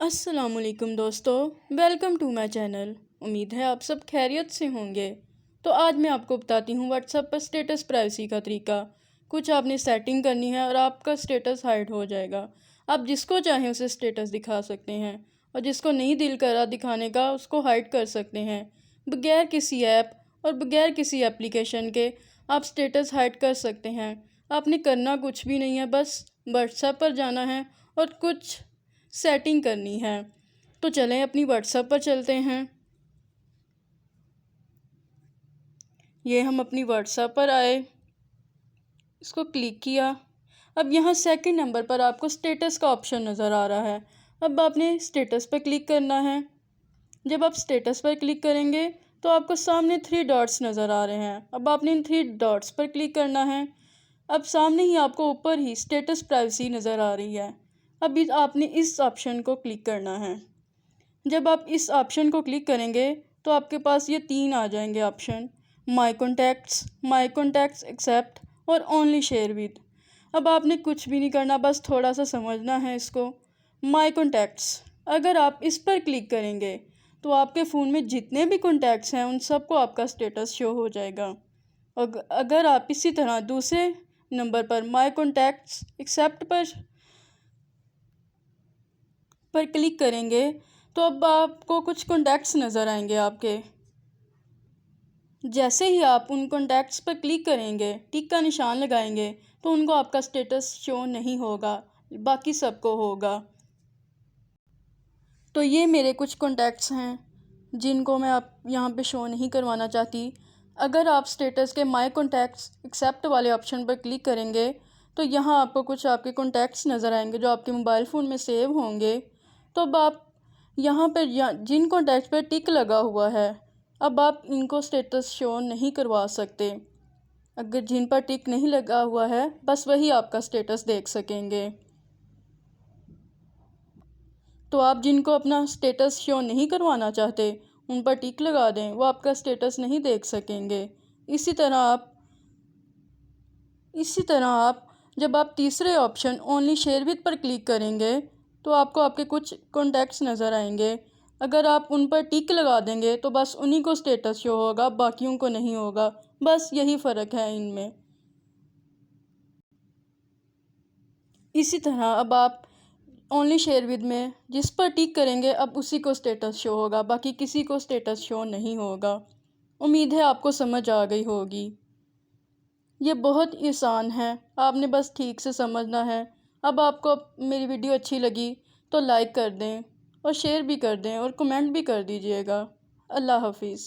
अस्सलामुअलैकुम दोस्तों, welcome to my channel. उम्मीद है आप सब खैरियत से होंगे। तो आज मैं आपको बताती हूँ व्हाट्सएप पर स्टेटस प्राइवेसी का तरीका। कुछ आपने सेटिंग करनी है और आपका स्टेटस हाइड हो जाएगा। आप जिसको चाहें उसे स्टेटस दिखा सकते हैं और जिसको नहीं दिल करा दिखाने का उसको हाइड कर सकते हैं। बगैर किसी ऐप और बगैर किसी एप्लीकेशन के आप स्टेटस हाइड कर सकते हैं। आपने करना कुछ भी नहीं है, बस व्हाट्सएप पर जाना है और कुछ सेटिंग करनी है। तो चलें अपनी व्हाट्सएप पर चलते हैं। ये हम अपनी व्हाट्सएप पर आए, इसको क्लिक किया। अब यहाँ सेकंड नंबर पर आपको स्टेटस का ऑप्शन नज़र आ रहा है। अब आपने स्टेटस पर क्लिक करना है। जब आप स्टेटस पर क्लिक करेंगे तो आपको सामने 3 डॉट्स नज़र आ रहे हैं। अब आपने इन 3 डॉट्स पर क्लिक करना है। अब सामने ही आपको ऊपर ही स्टेटस प्राइवेसी नज़र आ रही है। अब आपने इस ऑप्शन को क्लिक करना है। जब आप इस ऑप्शन को क्लिक करेंगे तो आपके पास ये 3 आ जाएंगे ऑप्शन, माई कॉन्टैक्ट्स एक्सेप्ट और ओनली शेयर विद। अब आपने कुछ भी नहीं करना, बस थोड़ा सा समझना है इसको। माई कॉन्टैक्ट्स, अगर आप इस पर क्लिक करेंगे तो आपके फ़ोन में जितने भी कॉन्टैक्ट्स हैं उन सबको आपका स्टेटस शो हो जाएगा। अगर आप इसी तरह दूसरे नंबर पर माई कॉन्टैक्ट्स एक्सेप्ट पर क्लिक करेंगे तो अब आपको कुछ कॉन्टैक्ट्स नज़र आएंगे आपके। जैसे ही आप उन कॉन्टैक्ट्स पर क्लिक करेंगे, टिक का निशान लगाएंगे, तो उनको आपका स्टेटस शो नहीं होगा, बाकी सबको होगा। तो ये मेरे कुछ कॉन्टैक्ट्स हैं जिनको मैं आप यहाँ पे शो नहीं करवाना चाहती। अगर आप स्टेटस के माई कॉन्टैक्ट्स एक्सेप्ट वाले ऑप्शन पर क्लिक करेंगे तो यहाँ आपको कुछ आपके कॉन्टैक्ट्स नज़र आएंगे जो आपके मोबाइल फ़ोन में सेव होंगे। तो अब आप यहाँ पर जिन कॉन्टैक्ट पर टिक लगा हुआ है, अब आप इनको स्टेटस शो नहीं करवा सकते। अगर जिन पर टिक नहीं लगा हुआ है बस वही आपका स्टेटस देख सकेंगे। तो आप जिनको अपना स्टेटस शो नहीं करवाना चाहते उन पर टिक लगा दें, वो आपका स्टेटस नहीं देख सकेंगे। इसी तरह आप जब आप तीसरे ऑप्शन ओनली शेयर विद पर क्लिक करेंगे तो आपको आपके कुछ कॉन्टैक्ट्स नज़र आएंगे। अगर आप उन पर टिक लगा देंगे तो बस उन्हीं को स्टेटस शो होगा, बाकियों को नहीं होगा। बस यही फ़र्क है इनमें। इसी तरह अब आप ओनली शेयर विद में जिस पर टिक करेंगे अब उसी को स्टेटस शो होगा, बाकी किसी को स्टेटस शो नहीं होगा। उम्मीद है आपको समझ आ गई होगी। ये बहुत आसान है, आपने बस ठीक से समझना है। अब आपको मेरी वीडियो अच्छी लगी तो लाइक कर दें और शेयर भी कर दें और कमेंट भी कर दीजिएगा। अल्लाह हाफिज़।